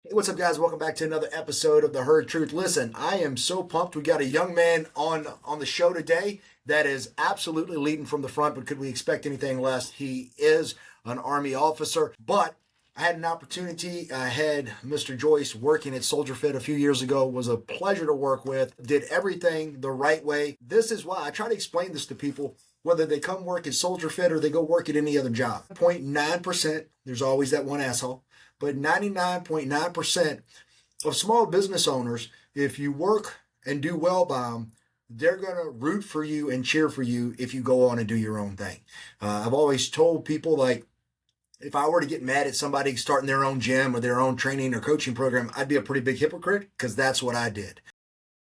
Hey, what's up, guys? Welcome back to another episode of the Herd Truth. Listen, I am so pumped. We got a young man on the show today that is absolutely leading from the front, but could we expect anything less? He is an Army officer, but I had an opportunity. I had Mr. Joyce working at Soldier Fit a few years ago. It was a pleasure to work with. Did everything the right way. This is why I try to explain this to people, whether they come work at Soldier Fit or they go work at any other job. 0.9%, there's always that one asshole, but 99.9% of small business owners, if you work and do well by them, they're going to root for you and cheer for you if you go on and do your own thing. I've always told people, like, if I were to get mad at somebody starting their own gym or their own training or coaching program, I'd be a pretty big hypocrite because that's what I did.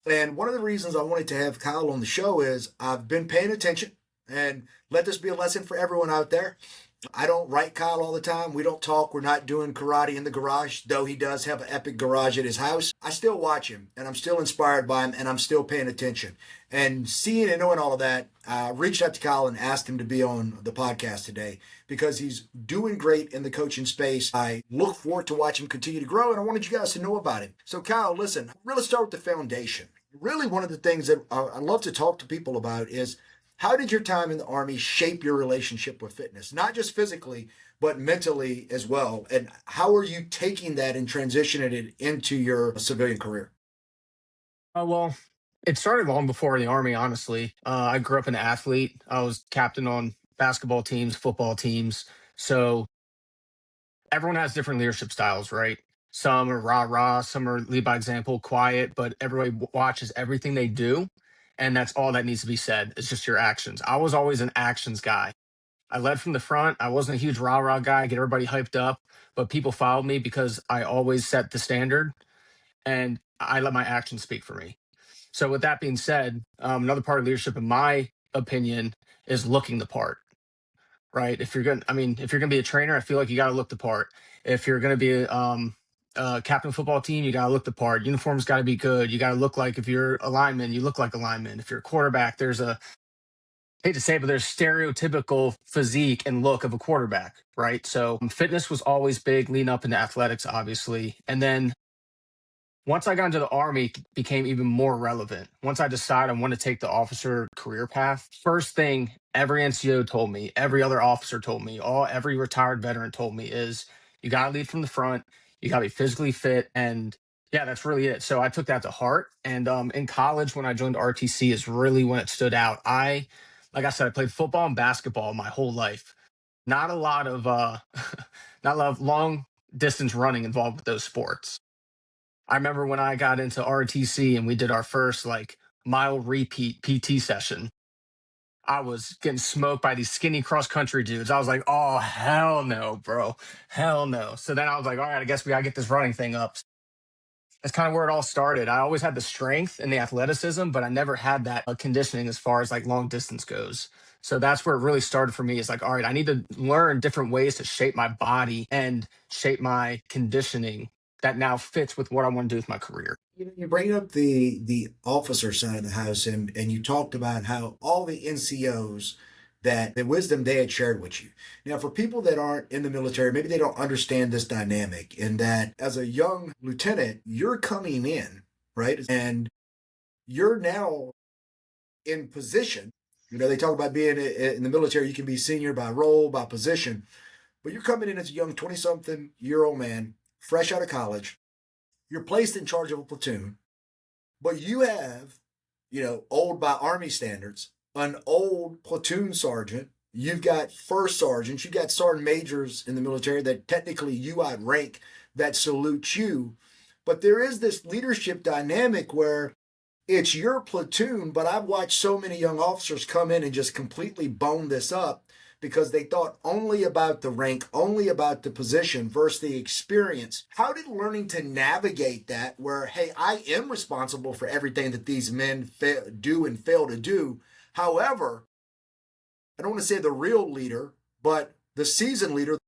And one of the reasons I wanted to have Kyle on the show is I've been paying attention, and let this be a lesson for everyone out there. I don't write Kyle all the time. We don't talk. We're not doing karate in the garage, though he does have an epic garage at his house. I still watch him, and I'm still inspired by him, and I'm still paying attention. And seeing and knowing all of that, I reached out to Kyle and asked him to be on the podcast today because he's doing great in the coaching space. I look forward to watch him continue to grow, and I wanted you guys to know about him. So, Kyle, listen, really start with the foundation. Really, one of the things that I love to talk to people about is, how did your time in the Army shape your relationship with fitness? Not just physically, but mentally as well. And how are you taking that and transitioning it into your civilian career? Well, it started long before the Army, honestly. I grew up an athlete. I was captain on basketball teams, football teams. So everyone has different leadership styles, right? Some are rah rah, some are lead by example, quiet, but everybody watches everything they do. And that's all that needs to be said. It's just your actions. I was always an actions guy. I led from the front. I wasn't a huge rah rah guy, get everybody hyped up, but people followed me because I always set the standard and I let my actions speak for me. So with that being said, another part of leadership, in my opinion, is looking the part. Right? If you're gonna be a trainer, I feel like you got to look the part. If you're gonna be a captain of football team, you got to look the part. Uniforms got to be good. You got to look like, if you're a lineman, you look like a lineman. If you're a quarterback, there's a, hate to say it, but there's stereotypical physique and look of a quarterback, right? So fitness was always big, leading up into athletics, obviously, and then once I got into the Army, it became even more relevant. Once I decided I want to take the officer career path, first thing every NCO told me, every other officer told me, every retired veteran told me is, you got to lead from the front, you got to be physically fit, and yeah, that's really it. So I took that to heart. And in college, when I joined RTC, is really when it stood out. Like I said, I played football and basketball my whole life. Not a lot of not a lot of long distance running involved with those sports. I remember when I got into RTC and we did our first like mile repeat PT session. I was getting smoked by these skinny cross country dudes. I was like, oh, hell no, bro. Hell no. So then I was like, all right, I guess we got to get this running thing up. That's kind of where it all started. I always had the strength and the athleticism, but I never had that conditioning as far as like long distance goes. So that's where it really started for me, is like, all right, I need to learn different ways to shape my body and shape my conditioning that now fits with what I want to do with my career. You bring up the officer side of the house, and you talked about how all the NCOs, that the wisdom they had shared with you. Now, for people that aren't in the military, maybe they don't understand this dynamic, in that as a young lieutenant, you're coming in, right? And you're now in position. You know, they talk about being in the military, you can be senior by role, by position, but you're coming in as a young 20 something year old man, fresh out of college. You're placed in charge of a platoon, but you have, old by Army standards, an old platoon sergeant. You've got first sergeants, you've got sergeant majors in the military that technically you outrank, that salute you. But there is this leadership dynamic where it's your platoon, but I've watched so many young officers come in and just completely bone this up because they thought only about the rank, only about the position versus the experience. How did learning to navigate that, where, hey, I am responsible for everything that these men do and fail to do? However, I don't want to say the real leader, but the seasoned leader,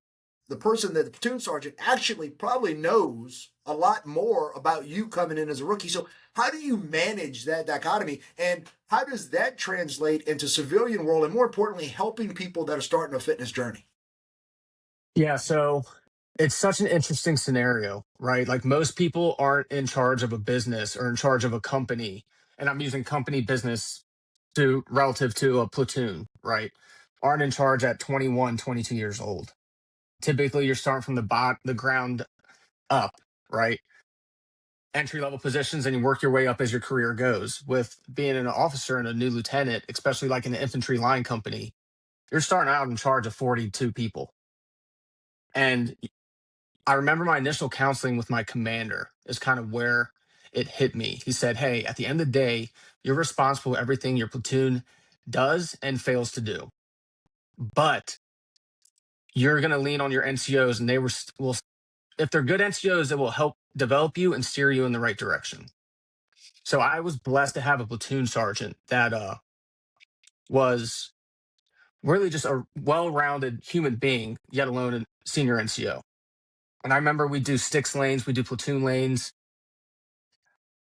the person that the platoon sergeant actually probably knows a lot more about you coming in as a rookie. So how do you manage that dichotomy, and how does that translate into civilian world, and more importantly, helping people that are starting a fitness journey? Yeah. So It's such an interesting scenario, right? Like most people aren't in charge of a business or in charge of a company. And I'm using company business to relative to a platoon, right? Aren't in charge at 21, 22 years old. Typically you're starting from the ground up, right? Entry level positions and you work your way up as your career goes. With being an officer and a new lieutenant, especially like in the infantry line company, you're starting out in charge of 42 people. And I remember my initial counseling with my commander is kind of where it hit me. He said, "Hey, at the end of the day, you're responsible for everything your platoon does and fails to do. But you're going to lean on your NCOs, and will, if they're good NCOs, it will help develop you and steer you in the right direction." So I was blessed to have a platoon sergeant that was really just a well-rounded human being, yet alone a senior NCO. And I remember we do sticks lanes, we do platoon lanes.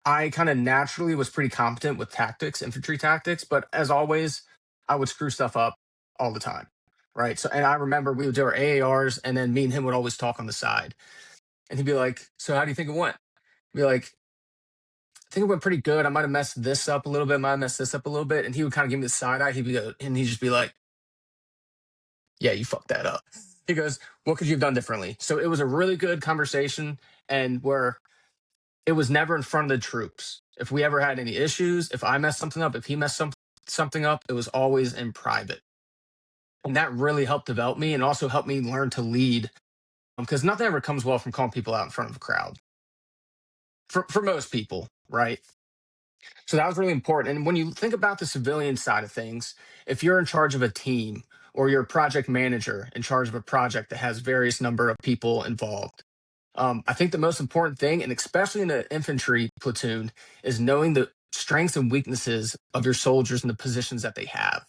I kind of naturally was pretty competent with tactics, infantry tactics, but as always, I would screw stuff up all the time. Right. So, and I remember we would do our AARs, and then me and him would always talk on the side. And he'd be like, "So, how do you think it went?" I'd be like, "I think it went pretty good. I might have messed this up a little bit, might have messed this up a little bit." And he would kind of give me the side eye. And he'd just be like, "Yeah, you fucked that up." He goes, "What could you have done differently?" So it was a really good conversation, and where it was never in front of the troops. If we ever had any issues, if I messed something up, if he messed something up, it was always in private. And that really helped develop me and also helped me learn to lead, because nothing ever comes well from calling people out in front of a crowd for most people, right? So that was really important. And when you think about the civilian side of things, if you're in charge of a team or you're a project manager in charge of a project that has various number of people involved, I think the most important thing, and especially in an infantry platoon, is knowing the strengths and weaknesses of your soldiers and the positions that they have.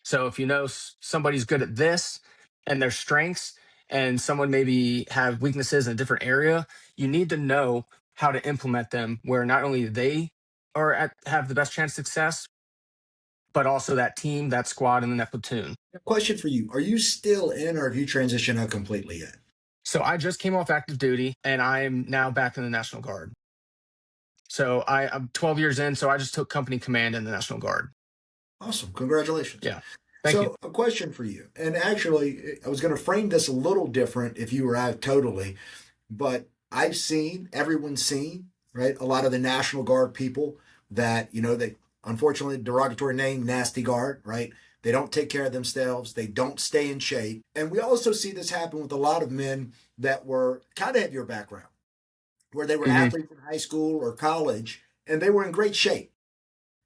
So if you know somebody's good at this and their strengths, and someone maybe have weaknesses in a different area, you need to know how to implement them where not only they have the best chance of success, but also that team, that squad, and then that platoon. Question for you: are you still in, or have you transitioned out completely yet? So I just came off active duty and I am now back in the National Guard. So I'm 12 years in, so I just took company command in the National Guard. Awesome, congratulations. Yeah. Thank you. So, a question for you, and actually, I was going to frame this a little different if you were out totally, but I've seen, everyone's seen, right? A lot of the National Guard people that, they unfortunately, derogatory name, nasty guard, right? They don't take care of themselves. They don't stay in shape. And we also see this happen with a lot of men that were kind of have your background, where they were Hmm. athletes in high school or college, and they were in great shape.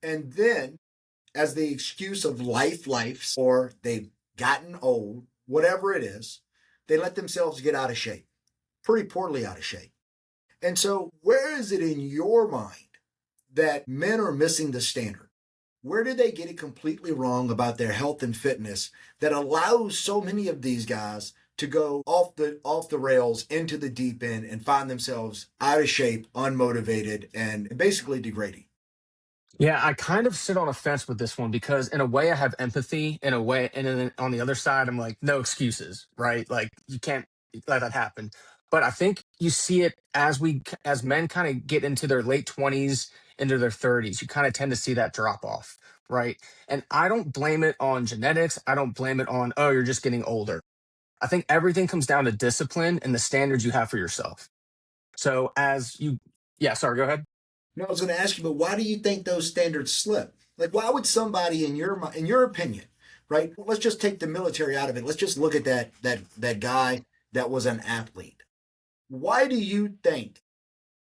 And then, as the excuse of life, or they've gotten old, whatever it is, they let themselves get out of shape, pretty poorly out of shape. And so, where is it in your mind that men are missing the standard? Where did they get it completely wrong about their health and fitness that allows so many of these guys to go off the rails into the deep end and find themselves out of shape, unmotivated, and basically degrading? Yeah, I kind of sit on a fence with this one because in a way I have empathy, in a way, and then on the other side I'm like, no excuses, right? Like you can't let that happen. But I think you see it as men kind of get into their late 20s, into their 30s, you kind of tend to see that drop off, right? And I don't blame it on genetics. I don't blame it on, oh, you're just getting older. I think everything comes down to discipline and the standards you have for yourself. So yeah, sorry, go ahead. No, I was going to ask you, but why do you think those standards slip? Like, why would somebody, in your opinion, right? Let's just take the military out of it. Let's just look at that guy that was an athlete. Why do you think,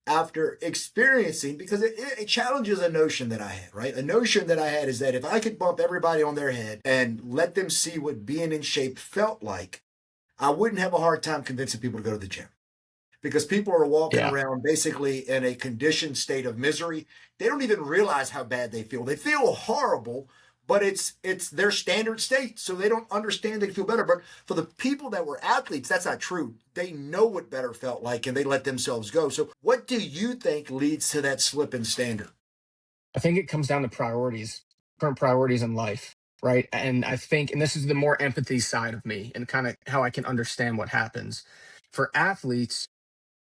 after experiencing, because it challenges a notion that I had, right? A notion that I had is that if I could bump everybody on their head and let them see what being in shape felt like, I wouldn't have a hard time convincing people to go to the gym, because people are walking Yeah. around basically in a conditioned state of misery. They don't even realize how bad they feel. They feel horrible, but it's their standard state, so they don't understand they feel better. But for the people that were athletes, that's not true. They know what better felt like, and they let themselves go. So, what do you think leads to that slip in standard? I think it comes down to priorities, current priorities in life. right? And I think, and this is the more empathy side of me and kind of how I can understand what happens. For athletes,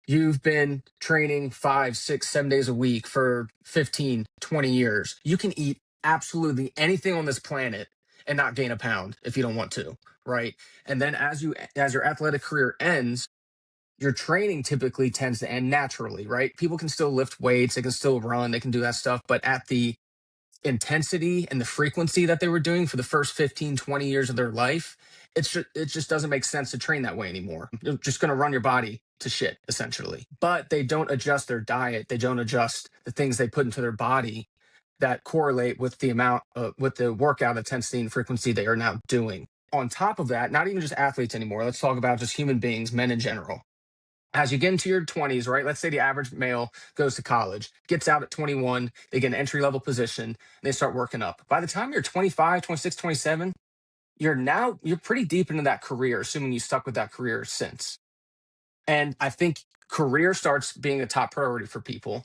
you've been training 5, 6, 7 days a week for 15, 20 years. You can eat absolutely anything on this planet and not gain a pound if you don't want to, right? And then as your athletic career ends, your training typically tends to end naturally, right? People can still lift weights, they can still run, they can do that stuff, but at the intensity and the frequency that they were doing for the first 15, 20 years of their life, it just doesn't make sense to train that way anymore. You're just going to run your body to shit essentially. But they don't adjust their diet, they don't adjust the things they put into their body that correlate with the amount with the workout intensity and frequency they are now doing. On top of that, not even just athletes anymore. Let's talk about just human beings, men in general. As you get into your 20s, right? Let's say the average male goes to college, gets out at 21, they get an entry level position, and they start working up. By the time you're 25, 26, 27, you're pretty deep into that career, assuming you stuck with that career since. And I think career starts being a top priority for people.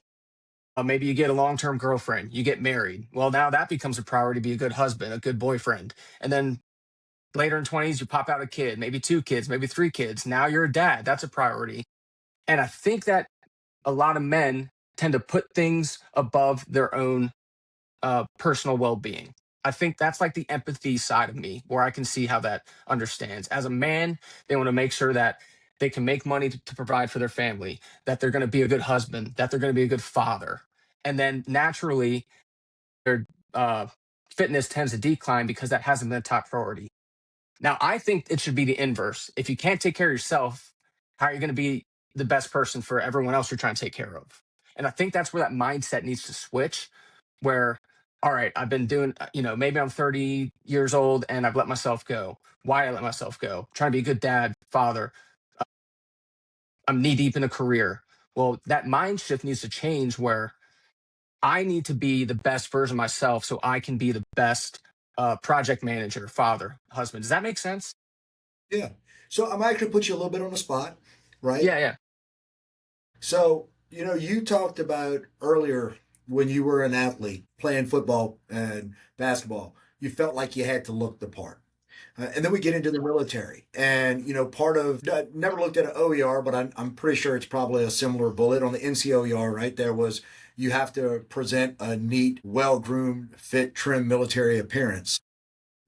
Maybe you get a long term girlfriend, you get married. Well, now that becomes a priority to be a good husband, a good boyfriend. And then later in 20s, you pop out a kid, maybe 2 kids, maybe 3 kids. Now you're a dad. That's a priority. And I think that a lot of men tend to put things above their own personal well-being. I think that's like the empathy side of me, where I can see how that understands. As a man, they want to make sure that they can make money to provide for their family, that they're going to be a good husband, that they're going to be a good father, and then naturally their uh, fitness tends to decline because that hasn't been a top priority. Now, I think it should be the inverse. If you can't take care of yourself, how are you going to be the best person for everyone else you're trying to take care of? And I think that's where that mindset needs to switch. Where, all right, I've been doing, maybe I'm 30 years old and I've let myself go. Why did I let myself go? Trying to be a good dad, father. I'm knee deep in a career. Well, that mind shift needs to change where I need to be the best version of myself so I can be the best project manager, father, husband. Does that make sense? Yeah. So I'm actually put you a little bit on the spot, right? Yeah, yeah. So, you talked about earlier when you were an athlete playing football and basketball, you felt like you had to look the part. And then we get into the military. And, part of, I never looked at an OER, but I'm pretty sure it's probably a similar bullet on the NCOER, right? There was, you have to present a neat, well groomed, fit, trim military appearance.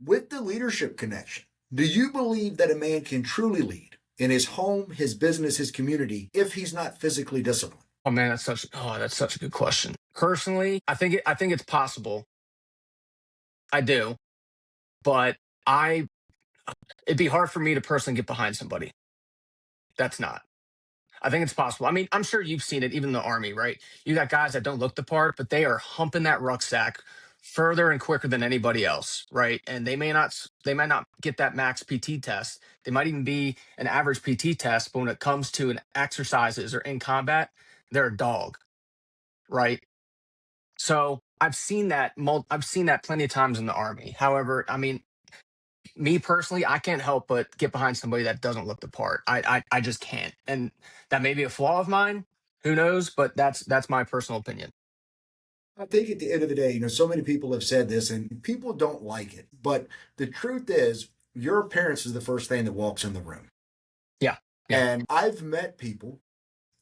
With the leadership connection, do you believe that a man can truly lead in his home, his business, his community if he's not physically disciplined? Oh man, that's such a good question. Personally, I think it's possible. I do, but I it'd be hard for me to personally get behind somebody. That's not. I think it's possible. I mean, I'm sure you've seen it, even in the army, right? You got guys that don't look the part, but they are humping that rucksack further and quicker than anybody else, right? And they might not get that max PT test. They might even be an average PT test, but when it comes to an exercises or in combat, they're a dog, right? So I've seen that plenty of times in the army. However, I mean, me personally, I can't help but get behind somebody that doesn't look the part. I just can't, and that may be a flaw of mine. Who knows? But that's my personal opinion. I think at the end of the day, so many people have said this and people don't like it. But the truth is, your appearance is the first thing that walks in the room. Yeah, yeah. And I've met people,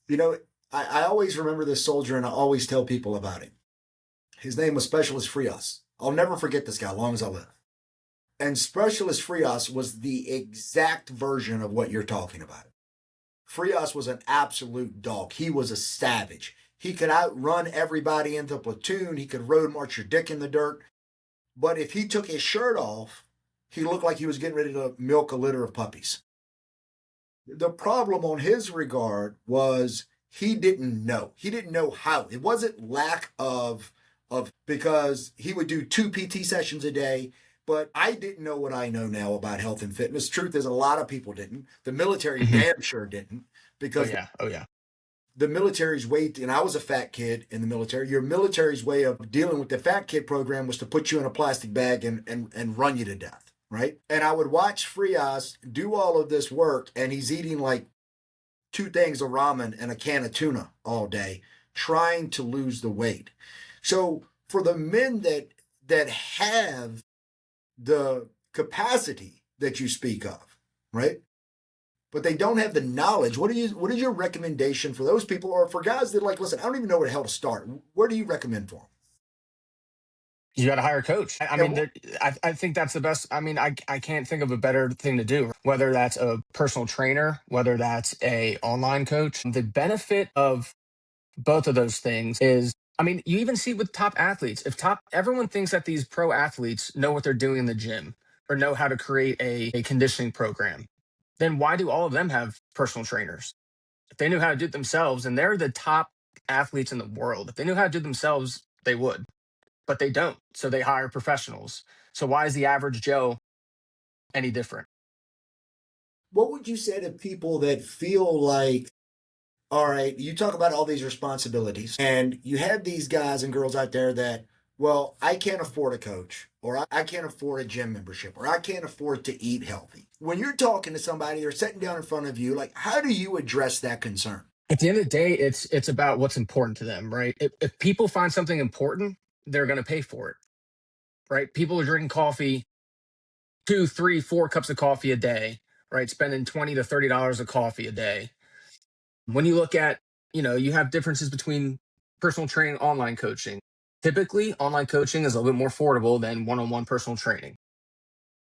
you know, I always remember this soldier and I always tell people about him. His name was Specialist Frias. I'll never forget this guy as long as I live. And Specialist Frias was the exact version of what you're talking about. Frias was an absolute dog. He was a savage. He could outrun everybody in the platoon. He could road march your dick in the dirt. But if he took his shirt off, he looked like he was getting ready to milk a litter of puppies. The problem on his regard was he didn't know. He didn't know how. It wasn't lack of because he would do 2 PT sessions a day. But I didn't know what I know now about health and fitness. Truth is, a lot of people didn't. The military Mhm. damn sure didn't Oh because yeah, oh yeah. the military's way, and I was a fat kid in the military, your military's way of dealing with the fat kid program was to put you in a plastic bag and run you to death, right? And I would watch Frias do all of this work, and he's eating like 2 things of ramen and a can of tuna all day, trying to lose the weight. So for the men that have the capacity that you speak of, right? But they don't have the knowledge. What is your recommendation for those people, or for guys that like, listen, I don't even know where the hell to start. Where do you recommend for them? You got to hire a coach. I Yeah, mean, I think that's the best. I mean, I can't think of a better thing to do, whether that's a personal trainer, whether that's a online coach. The benefit of both of those things is, I mean, you even see with top athletes, if everyone thinks that these pro athletes know what they're doing in the gym or know how to create a conditioning program, then why do all of them have personal trainers? If they knew how to do it themselves, and they're the top athletes in the world, if they knew how to do it themselves, they would, but they don't. So they hire professionals. So why is the average Joe any different? what would you say to people that feel like, all right, you talk about all these responsibilities, and you have these guys and girls out there that, well, I can't afford a coach, or I can't afford a gym membership, or I can't afford to eat healthy. When you're talking to somebody, they're sitting down in front of you, like, how do you address that concern? At the end of the day, it's about what's important to them, right? If people find something important, they're going to pay for it, right? People are drinking coffee, two, three, 4 cups of coffee a day, right? Spending $20 to $30 a coffee a day. When you look at, you have differences between personal training, online coaching. Typically, online coaching is a little bit more affordable than one-on-one personal training.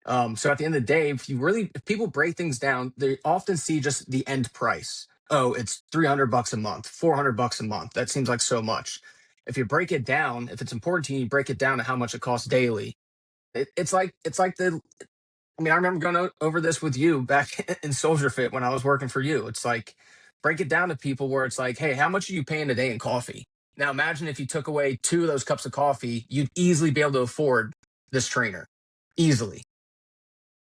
So at the end of the day, if people break things down, they often see just the end price. Oh, it's $300 a month, $400 a month. That seems like so much. If you break it down, if it's important to you, you break it down to how much it costs daily. It's like the I mean, I remember going over this with you back in Soldier Fit when I was working for you. It's like, break it down to people where it's like, hey, how much are you paying a day in coffee? Now, imagine if you took away 2 of those cups of coffee, you'd easily be able to afford this trainer, easily,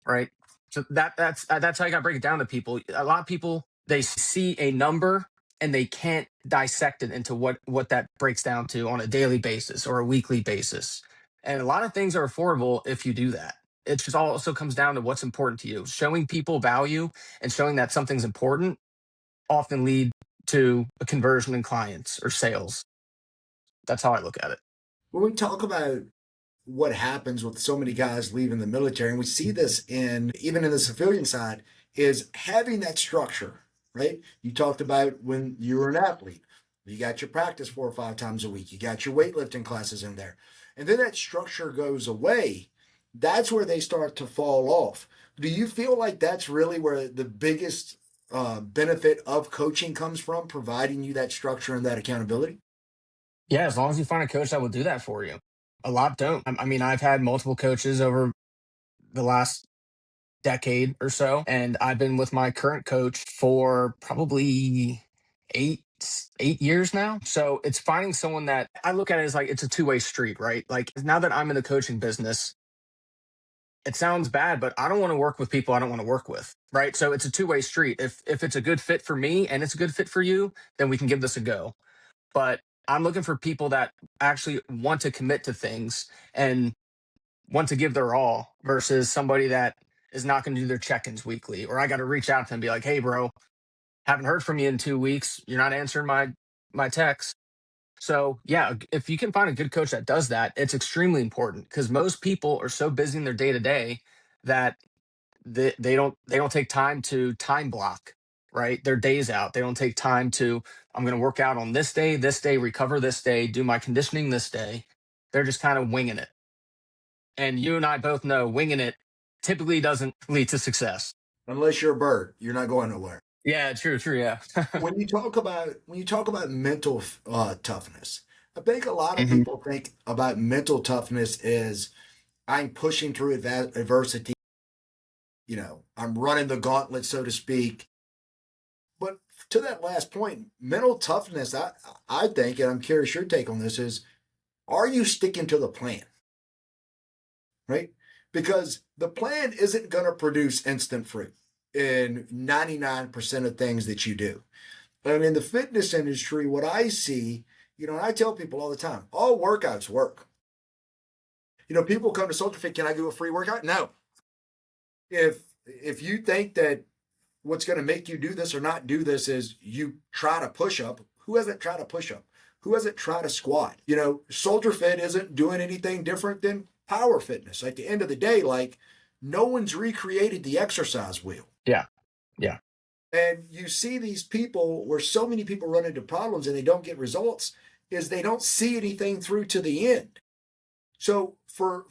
right? So that's how you got to break it down to people. A lot of people, they see a number and they can't dissect it into what that breaks down to on a daily basis or a weekly basis. And a lot of things are affordable if you do that. It just also comes down to what's important to you. Showing people value and showing that something's important often lead to a conversion in clients or sales. That's how I look at it. When we talk about what happens with so many guys leaving the military, and we see this in even in the civilian side, is having that structure, right? You talked about when you were an athlete, you got your practice 4 or 5 times a week, you got your weightlifting classes in there, and then that structure goes away. That's where they start to fall off. Do you feel like that's really where the biggest benefit of coaching comes from, providing you that structure and that accountability? Yeah, as long as you find a coach that will do that for you. A lot don't. I mean, I've had multiple coaches over the last decade or so, and I've been with my current coach for probably eight 8 years now. So it's finding someone that I look at it as like it's a two-way street, right? Like now that I'm in the coaching business, it sounds bad, but I don't want to work with people I don't want to work with, right? So it's a two-way street. If it's a good fit for me and it's a good fit for you, then we can give this a go. But I'm looking for people that actually want to commit to things and want to give their all versus somebody that is not going to do their check-ins weekly, or I got to reach out to them and be like, hey bro, haven't heard from you in 2 weeks, you're not answering my text. So yeah, if you can find a good coach that does that, it's extremely important because most people are so busy in their day to day that they don't take time to time block, right, their days out. They don't take time to, I'm going to work out on this day, recover this day, do my conditioning this day. They're just kind of winging it, and you and I both know winging it typically doesn't lead to success. Unless you're a bird, you're not going nowhere. Yeah, true, yeah. When you talk about mental toughness, I think a lot of Hmm. people think about mental toughness is I'm pushing through adversity. I'm running the gauntlet, so to speak. But to that last point, mental toughness, I think, and I'm curious your take on this is, are you sticking to the plan, right? Because the plan isn't going to produce instant fruit in 99% of things that you do. And in the fitness industry, what I see, and I tell people all the time, all workouts work. People come to Soldier Fit, can I do a free workout? No. If you think that what's going to make you do this or not do this is you try to push up, who hasn't tried to push up? Who hasn't tried to squat? Soldier Fit isn't doing anything different than power fitness. At the end of the day, like, no one's recreated the exercise wheel. Yeah. Yeah. And you see these people where so many people run into problems and they don't get results is they don't see anything through to the end. So for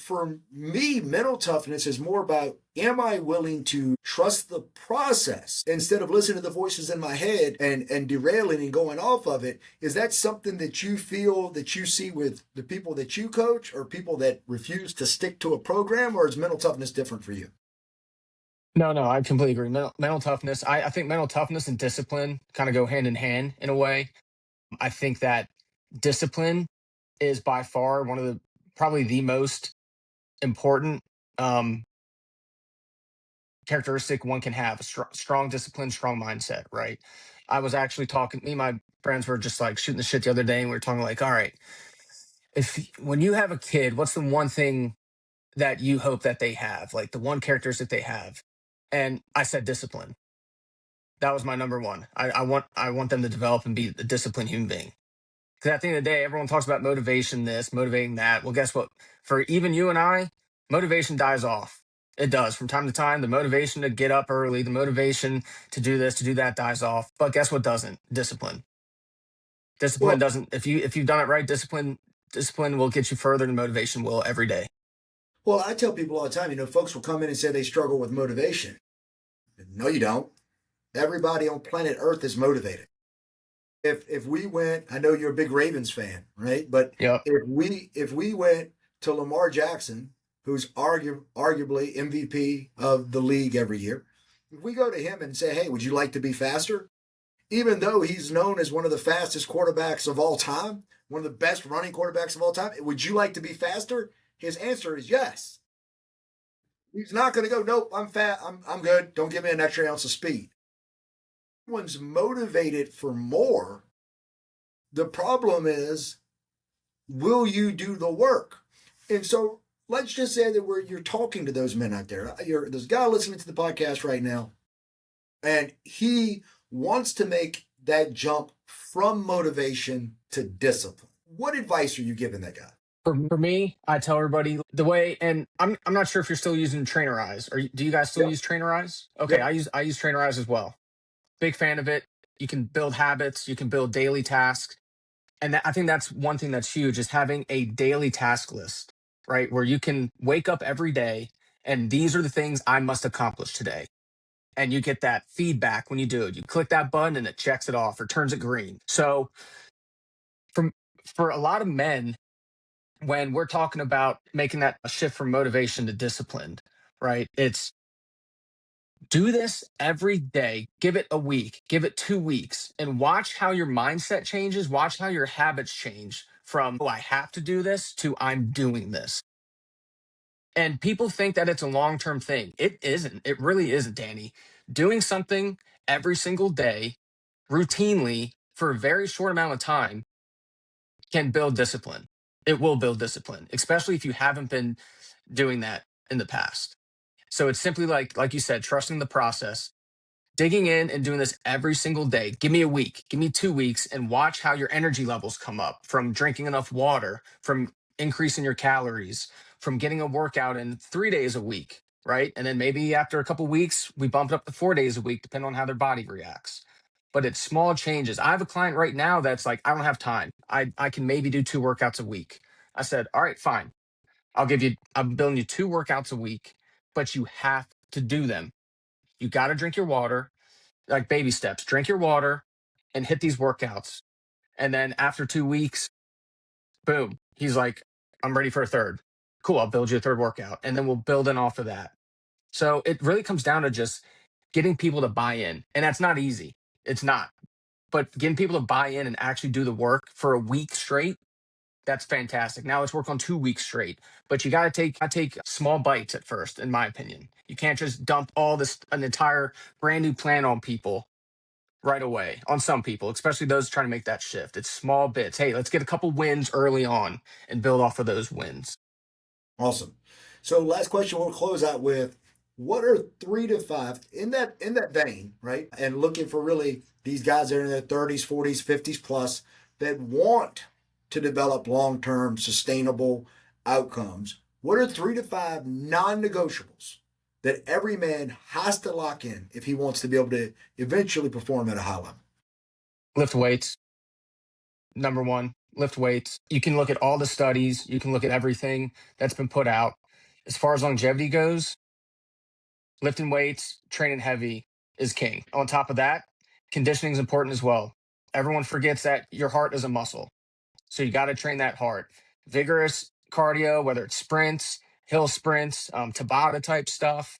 me, mental toughness is more about, am I willing to trust the process instead of listening to the voices in my head and derailing and going off of it? Is that something that you feel that you see with the people that you coach, or people that refuse to stick to a program, or is mental toughness different for you? No, no, I completely agree. Mental toughness. I think mental toughness and discipline kind of go hand in hand in a way. I think that discipline is by far one of the probably the most important um, characteristic one can have. A strong discipline, strong mindset. Right. I was actually talking. Me and my friends were just like shooting the shit the other day, and we were talking like, all right, if when you have a kid, what's the one thing that you hope that they have, like the one characteristic they have? And I said discipline. That was my number one. I want them to develop and be a disciplined human being. Because at the end of the day, everyone talks about motivation, this, motivating that. Well, guess what? For even you and I, motivation dies off. It does from time to time. The motivation to get up early, the motivation to do this, to do that dies off. But guess what doesn't? Discipline. Discipline Well, doesn't. If you've done it right, discipline will get you further than motivation will every day. well, I tell people all the time, folks will come in and say they struggle with motivation. No, you don't. Everybody on planet Earth is motivated. If we went, I know you're a big Ravens fan, right? But Yep. if we went to Lamar Jackson, who's arguably MVP of the league every year, if we go to him and say, "Hey, would you like to be faster?" Even though he's known as one of the fastest quarterbacks of all time, one of the best running quarterbacks of all time, would you like to be faster? His answer is yes. He's not going to go, "Nope, I'm fat. I'm good. Don't give me an extra ounce of speed." Everyone's motivated for more. The problem is, will you do the work? And so let's just say that you're talking to those men out there. There's a guy listening to the podcast right now, and he wants to make that jump from motivation to discipline. What advice are you giving that guy? For me, I tell everybody the way, and I'm not sure if you're still using Trainer Eyes. Do you guys still Yep. use Trainer Eyes? Okay, Yep. I use Trainer Eyes as well. Big fan of it. You can build habits, you can build daily tasks, and I think that's one thing that's huge is having a daily task list, right? Where you can wake up every day and these are the things I must accomplish today. And you get that feedback when you do it. You click that button and it checks it off or turns it green. So from for a lot of men, when we're talking about making that a shift from motivation to disciplined, right? It's do this every day. Give it a week, give it 2 weeks, and watch how your mindset changes. Watch how your habits change from, oh, I have to do this to I'm doing this. And people think that it's a long term thing. It isn't. It really isn't, Danny. Doing something every single day, routinely, for a very short amount of time can build discipline. It will build discipline, especially if you haven't been doing that in the past. So it's simply like you said, trusting the process, digging in and doing this every single day. Give me a week, give me 2 weeks, and watch how your energy levels come up from drinking enough water, from increasing your calories, from getting a workout in 3 days a week, right? And then maybe after a couple weeks, we bump it up to 4 days a week, depending on how their body reacts. But it's small changes. I have a client right now that's like, I don't have time. I can maybe do 2 workouts a week. I said, all right, fine. I'm building you 2 workouts a week, but you have to do them. You got to drink your water, like baby steps. Drink your water and hit these workouts. And then after 2 weeks, boom, he's like, I'm ready for a third. Cool, I'll build you a third workout. And then we'll build in off of that. So it really comes down to just getting people to buy in. And that's not easy. It's not. But getting people to buy in and actually do the work for a week straight, that's fantastic. Now let's work on 2 weeks straight. But you got to take small bites at first, in my opinion. You can't just dump an entire brand new plan on people right away, on some people, especially those trying to make that shift. It's small bits. Hey, let's get a couple wins early on and build off of those wins. Awesome. So last question we'll close out with, what are 3 to 5 in that vein, right? And looking for really these guys that are in their 30s, 40s, 50s plus that want to develop long-term sustainable outcomes. What are 3 to 5 non-negotiables that every man has to lock in if he wants to be able to eventually perform at a high level? Lift weights, number one. Lift weights. You can look at all the studies. You can look at everything that's been put out. As far as longevity goes, lifting weights, training heavy is king. On top of that, conditioning is important as well. Everyone forgets that your heart is a muscle. So you got to train that heart. Vigorous cardio, whether it's sprints, hill sprints, Tabata type stuff,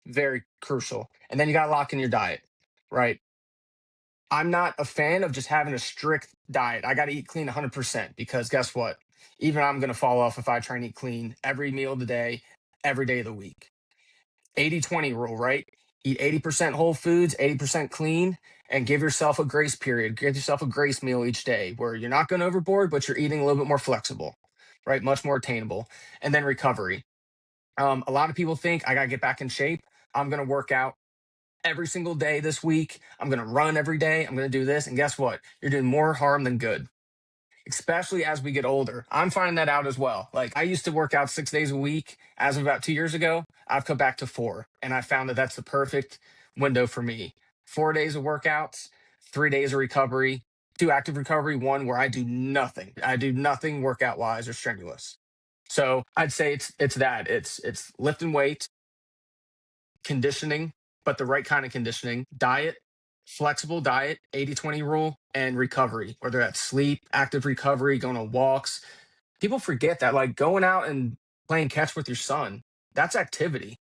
very crucial. And then you got to lock in your diet, right? I'm not a fan of just having a strict diet. I got to eat clean 100% because guess what? Even I'm going to fall off if I try and eat clean every meal of the day, every day of the week. 80-20 rule, right? Eat 80% whole foods, 80% clean, and give yourself a grace period. Give yourself a grace meal each day where you're not going overboard, but you're eating a little bit more flexible, right? Much more attainable. And then recovery. A lot of people think I got to get back in shape. I'm going to work out every single day this week. I'm going to run every day. I'm going to do this. And guess what? You're doing more harm than good, especially as we get older. I'm finding that out as well. Like I used to work out 6 days a week. As of about 2 years ago, I've come back to 4. And I found that that's the perfect window for me. 4 days of workouts, 3 days of recovery, 2 active recovery, 1 where I do nothing. I do nothing workout wise or strenuous. So I'd say it's that. It's lifting weights, conditioning, but the right kind of conditioning, diet, flexible diet, 80-20 rule, and recovery, whether that's sleep, active recovery, going on walks. People forget that, like going out and playing catch with your son, that's activity.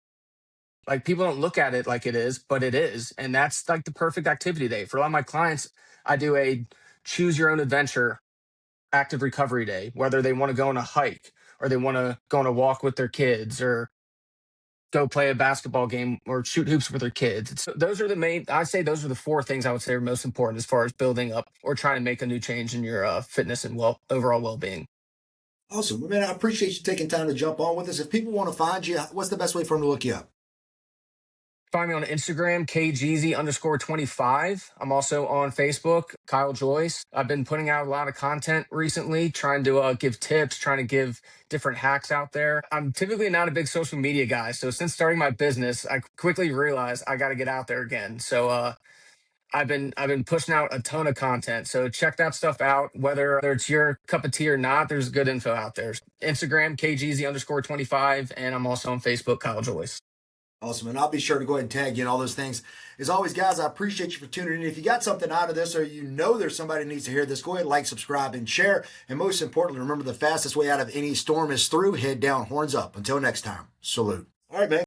Like people don't look at it like it is, but it is. And that's like the perfect activity day. For a lot of my clients, I do a choose your own adventure active recovery day, whether they want to go on a hike or they want to go on a walk with their kids or go play a basketball game or shoot hoops with their kids. Those are the main, I'd say those are the 4 things I would say are most important as far as building up or trying to make a new change in your fitness and overall well-being. Awesome. Well, man, I appreciate you taking time to jump on with us. If people want to find you, what's the best way for them to look you up? Find me on Instagram, KGZ_25. I'm also on Facebook, Kyle Joyce. I've been putting out a lot of content recently, trying to give tips, trying to give different hacks out there. I'm typically not a big social media guy. So since starting my business, I quickly realized I got to get out there again. So I've been pushing out a ton of content. So check that stuff out. Whether it's your cup of tea or not, there's good info out there. Instagram, KGZ_25, and I'm also on Facebook, Kyle Joyce. Awesome. And I'll be sure to go ahead and tag you in all those things. As always, guys, I appreciate you for tuning in. If you got something out of this or you know there's somebody who needs to hear this, go ahead, like, subscribe, and share. And most importantly, remember the fastest way out of any storm is through. Head down, horns up. Until next time, salute. All right, man.